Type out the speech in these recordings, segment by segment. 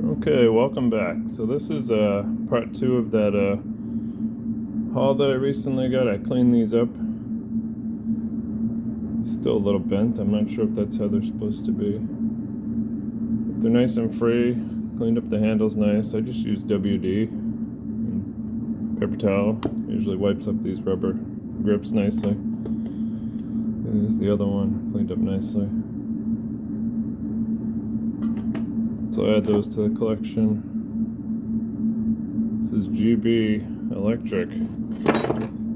Okay, welcome back. So this is part two of that haul that I recently got. I cleaned these up. Still a little bent. I'm not sure if that's how they're supposed to be. But they're nice and free. Cleaned up the handles nice. I just used WD and paper towel. Usually wipes up these rubber grips nicely. And there's the other one, cleaned up nicely. So I add those to the collection. This is GB Electric.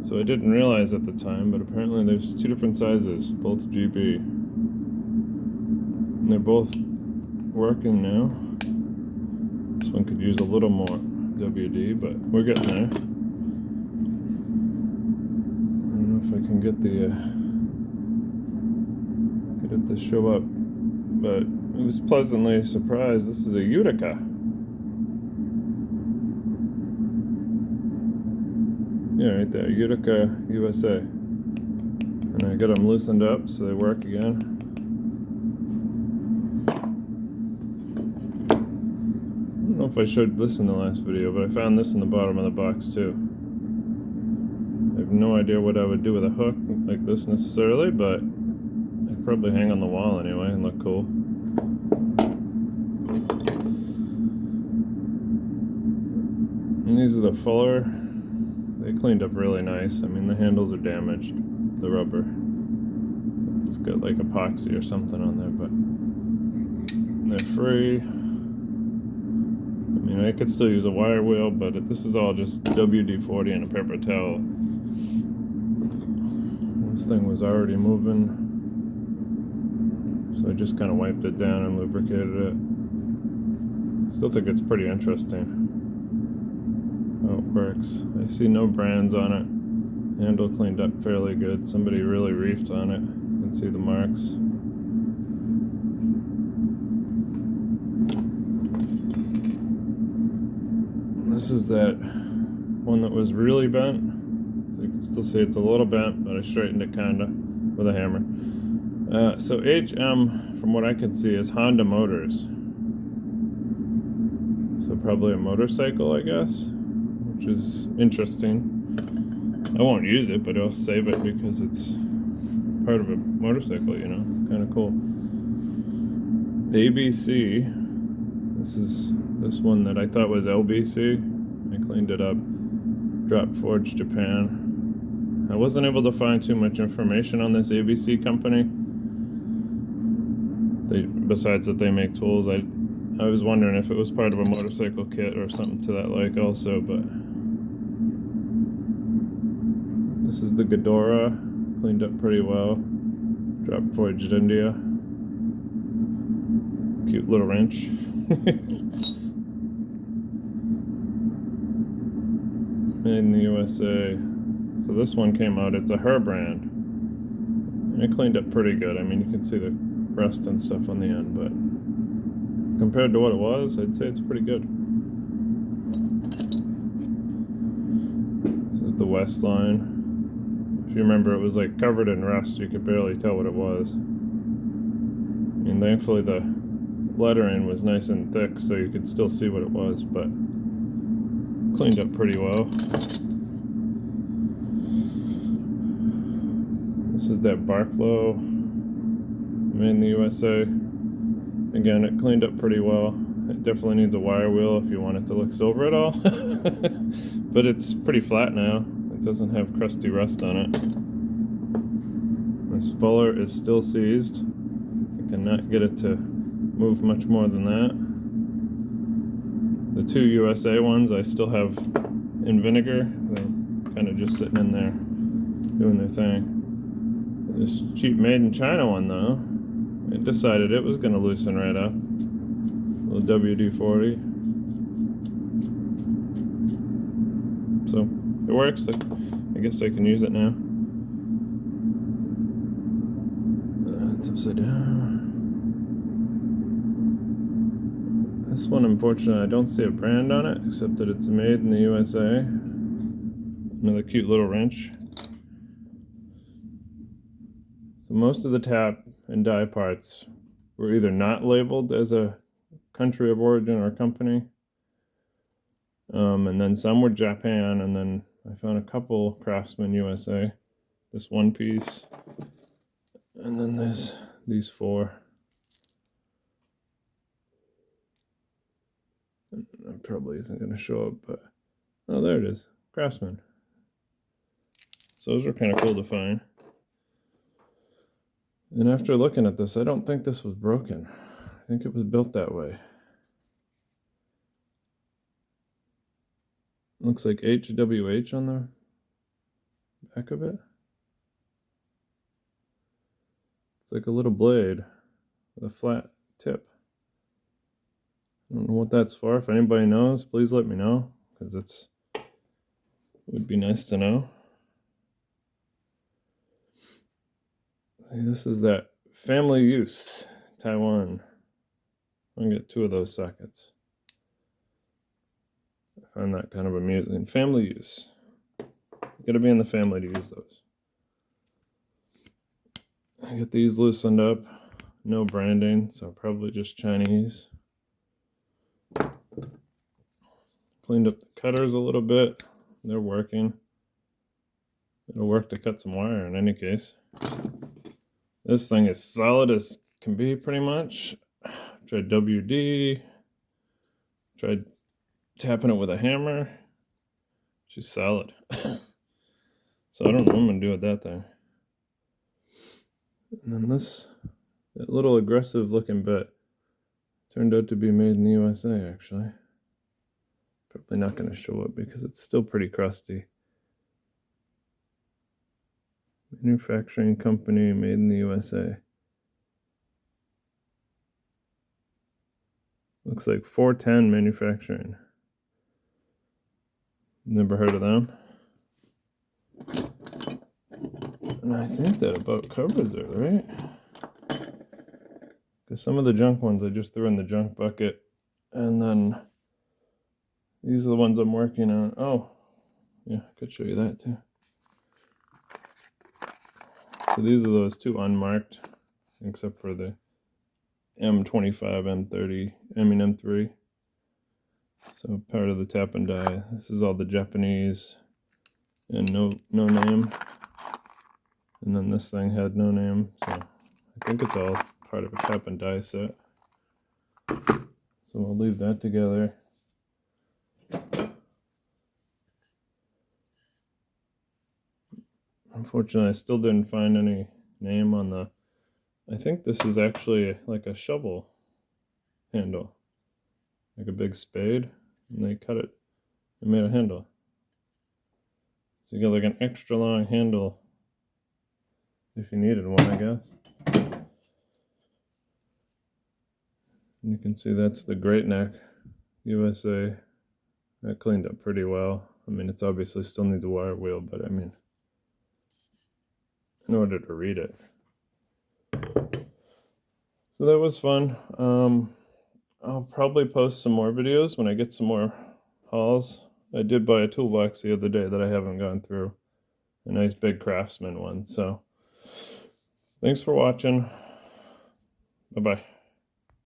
So I didn't realize at the time, but apparently there's two different sizes, both GB. And they're both working now. This one could use a little more WD, but we're getting there. I don't know if I can get it to show up, but I was pleasantly surprised. This is a Utica. Yeah, right there, Utica, USA. And I got them loosened up so they work again. I don't know if I showed this in the last video, but I found this in the bottom of the box too. I have no idea what I would do with a hook like this necessarily, but I'd probably hang on the wall anyway and look cool. And these are the Fuller. They cleaned up really nice. I mean, the handles are damaged, the rubber. It's got like epoxy or something on there, but they're free. I mean, I could still use a wire wheel, but this is all just WD-40 and a paper towel. This thing was already moving, so I just kind of wiped it down and lubricated it. Still think it's pretty interesting how it works. I see no brands on it. Handle cleaned up fairly good. Somebody really reefed on it. You can see the marks. This is that one that was really bent. So you can still see it's a little bent, but I straightened it kinda with a hammer. So HM, from what I can see, is Honda Motors. So probably a motorcycle, I guess, which is interesting. I won't use it, but I'll save it because it's part of a motorcycle, you know, kind of cool. ABC, this is this one that I thought was LBC. I cleaned it up. Drop Forge Japan. I wasn't able to find too much information on this ABC company. Besides that they make tools, I was wondering if it was part of a motorcycle kit or something to that like also, but this is the Ghidorah, cleaned up pretty well. Drop Forged India. Cute little wrench. Made in the USA. So this one came out, it's a Herbrand. And it cleaned up pretty good. I mean, you can see the rust and stuff on the end, but compared to what it was, I'd say it's pretty good. This is the Westline. If you remember, it was like covered in rust. You could barely tell what it was. And thankfully the lettering was nice and thick, so you could still see what it was, but cleaned up pretty well. This is that Barklow, made in the USA. Again, it cleaned up pretty well. It definitely needs a wire wheel if you want it to look silver at all. But it's pretty flat now. It doesn't have crusty rust on it. This Fuller is still seized. I cannot get it to move much more than that. The two USA ones I still have in vinegar. They're kind of just sitting in there doing their thing. This cheap made in China one though, it decided it was going to loosen right up. A little WD-40. So it works. I guess I can use it now. It's upside down. This one, unfortunately, I don't see a brand on it, except that it's made in the USA. Another cute little wrench. So most of the tap and die parts were either not labeled as a country of origin or company. And then some were Japan, and then I found a couple Craftsman USA. This one piece, and then there's these 4. It probably isn't going to show up, but oh, there it is, Craftsman. So those are kind of cool to find. And after looking at this, I don't think this was broken. I think it was built that way. Looks like HWH on the back of it. It's like a little blade with a flat tip. I don't know what that's for. If anybody knows, please let me know, because it would be nice to know. See, this is that family use, Taiwan. I'm gonna get 2 of those sockets. I find that kind of amusing. Family use. You gotta be in the family to use those. I get these loosened up. No branding, so probably just Chinese. Cleaned up the cutters a little bit. They're working. It'll work to cut some wire in any case. This thing is solid as can be, pretty much. Tried WD. Tried tapping it with a hammer. She's solid. So I don't know what I'm gonna do with that thing. And then that little aggressive looking bit turned out to be made in the USA, actually. Probably not going to show it because it's still pretty crusty. Manufacturing company made in the USA. Looks like 410 Manufacturing. Never heard of them. And I think that about covers it, right? Because some of the junk ones I just threw in the junk bucket. And then these are the ones I'm working on. Oh, yeah, I could show you that too. So these are those 2 unmarked, except for the M25, M30, M3. So part of the tap and die. This is all the Japanese and no name. And then this thing had no name. So I think it's all part of a tap and die set. So we'll leave that together. Unfortunately, I still didn't find any name on the... I think this is actually like a shovel handle. Like a big spade. And they cut it and made a handle. So you got like an extra long handle if you needed one, I guess. And you can see that's the Great Neck USA. That cleaned up pretty well. I mean, it's obviously still needs a wire wheel, but I mean, in order to read it. So that was fun. I'll probably post some more videos when I get some more hauls. I did buy a toolbox the other day that I haven't gone through. A nice big Craftsman one. So thanks for watching. Bye-bye.